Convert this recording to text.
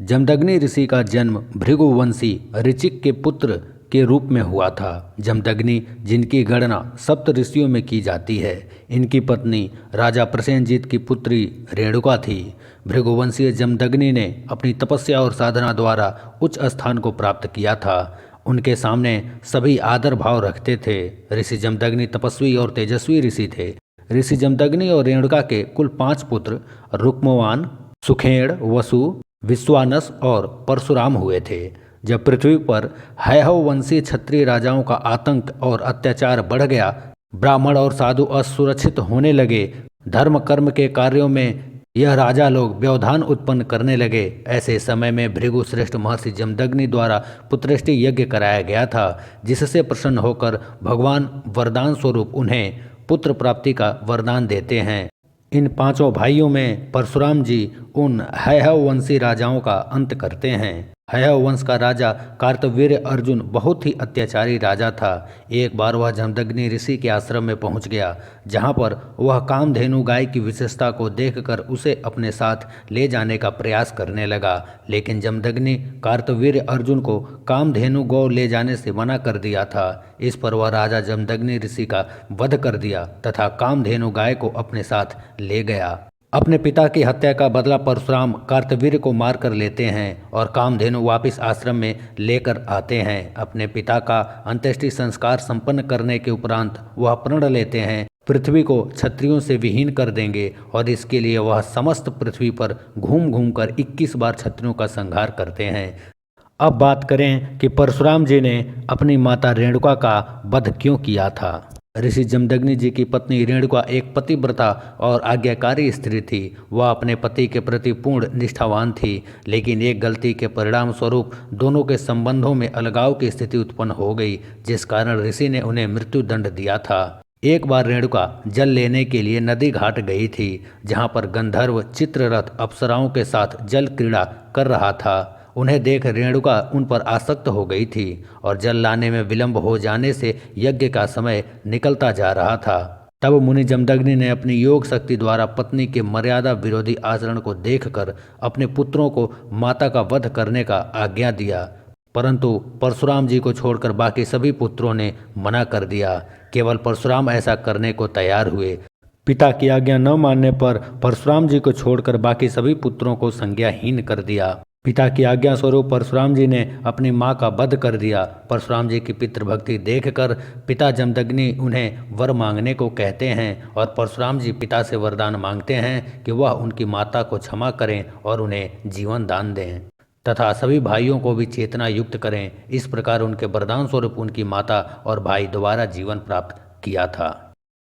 जमदग्नि ऋषि का जन्म भृगुवंशी ऋचिक के पुत्र के रूप में हुआ था। जमदग्नि, जिनकी गणना सप्त ऋषियों में की जाती है, इनकी पत्नी राजा प्रसेनजीत की पुत्री रेणुका थी। भृगुवंशीय जमदग्नि ने अपनी तपस्या और साधना द्वारा उच्च स्थान को प्राप्त किया था। उनके सामने सभी आदर भाव रखते थे। ऋषि जमदग्नि तपस्वी और तेजस्वी ऋषि थे। ऋषि जमदग्नि और रेणुका के कुल 5 पुत्र रुक्मवान, सुखेड़, वसु, विश्वानस और परशुराम हुए थे। जब पृथ्वी पर हैहवंशी क्षत्रिय राजाओं का आतंक और अत्याचार बढ़ गया, ब्राह्मण और साधु असुरक्षित होने लगे, धर्म कर्म के कार्यों में यह राजा लोग व्यवधान उत्पन्न करने लगे, ऐसे समय में भृगु श्रेष्ठ महर्षि जमदग्नि द्वारा पुत्रेष्टि यज्ञ कराया गया था, जिससे प्रसन्न होकर भगवान वरदान स्वरूप उन्हें पुत्र प्राप्ति का वरदान देते हैं। इन 5 भाइयों में परशुराम जी उन हैहवंशी राजाओं का अंत करते हैं। हैहवंश का राजा कार्तवीर्य अर्जुन बहुत ही अत्याचारी राजा था। एक बार वह जमदग्नि ऋषि के आश्रम में पहुंच गया, जहां पर वह कामधेनु गाय की विशेषता को देखकर उसे अपने साथ ले जाने का प्रयास करने लगा, लेकिन जमदग्नि कार्तवीर्य अर्जुन को कामधेनु गौ ले जाने से मना कर दिया था। इस पर वह राजा जमदग्नि ऋषि का वध कर दिया तथा कामधेनु गाय को अपने साथ ले गया। अपने पिता की हत्या का बदला परशुराम कार्तवीर्य को मार कर लेते हैं और कामधेनु वापस आश्रम में लेकर आते हैं। अपने पिता का अंत्येष्टि संस्कार संपन्न करने के उपरांत वह प्रण लेते हैं पृथ्वी को क्षत्रियों से विहीन कर देंगे, और इसके लिए वह समस्त पृथ्वी पर घूम घूम कर 21 बार क्षत्रियों का संहार करते हैं। अब बात करें कि परशुराम जी ने अपनी माता रेणुका का वध क्यों किया था। ऋषि जमदग्नि जी की पत्नी रेणुका एक पतिव्रता और आज्ञाकारी स्त्री थी। वह अपने पति के प्रति पूर्ण निष्ठावान थी, लेकिन एक गलती के परिणाम स्वरूप दोनों के संबंधों में अलगाव की स्थिति उत्पन्न हो गई, जिस कारण ऋषि ने उन्हें मृत्यु दंड दिया था। एक बार रेणुका जल लेने के लिए नदी घाट गई थी, जहाँ पर गंधर्व चित्ररथ अप्सराओं के साथ जल क्रीड़ा कर रहा था। उन्हें देख रेणुका उन पर आसक्त हो गई थी और जल लाने में विलंब हो जाने से यज्ञ का समय निकलता जा रहा था। तब मुनि जमदग्नि ने अपनी योग शक्ति द्वारा पत्नी के मर्यादा विरोधी आचरण को देखकर अपने पुत्रों को माता का वध करने का आज्ञा दिया, परंतु परशुराम जी को छोड़कर बाकी सभी पुत्रों ने मना कर दिया। केवल परशुराम ऐसा करने को तैयार हुए। पिता की आज्ञा न मानने पर परशुराम जी को छोड़कर बाकी सभी पुत्रों को संज्ञाहीन कर दिया। पिता की आज्ञा स्वरूप परशुराम जी ने अपनी मां का वध कर दिया। परशुराम जी की पितृभक्ति देखकर पिता जमदग्नि उन्हें वर मांगने को कहते हैं और परशुराम जी पिता से वरदान मांगते हैं कि वह उनकी माता को क्षमा करें और उन्हें जीवन दान दें तथा सभी भाइयों को भी चेतना युक्त करें। इस प्रकार उनके वरदान स्वरूप उनकी माता और भाई दोबारा जीवन प्राप्त किया था।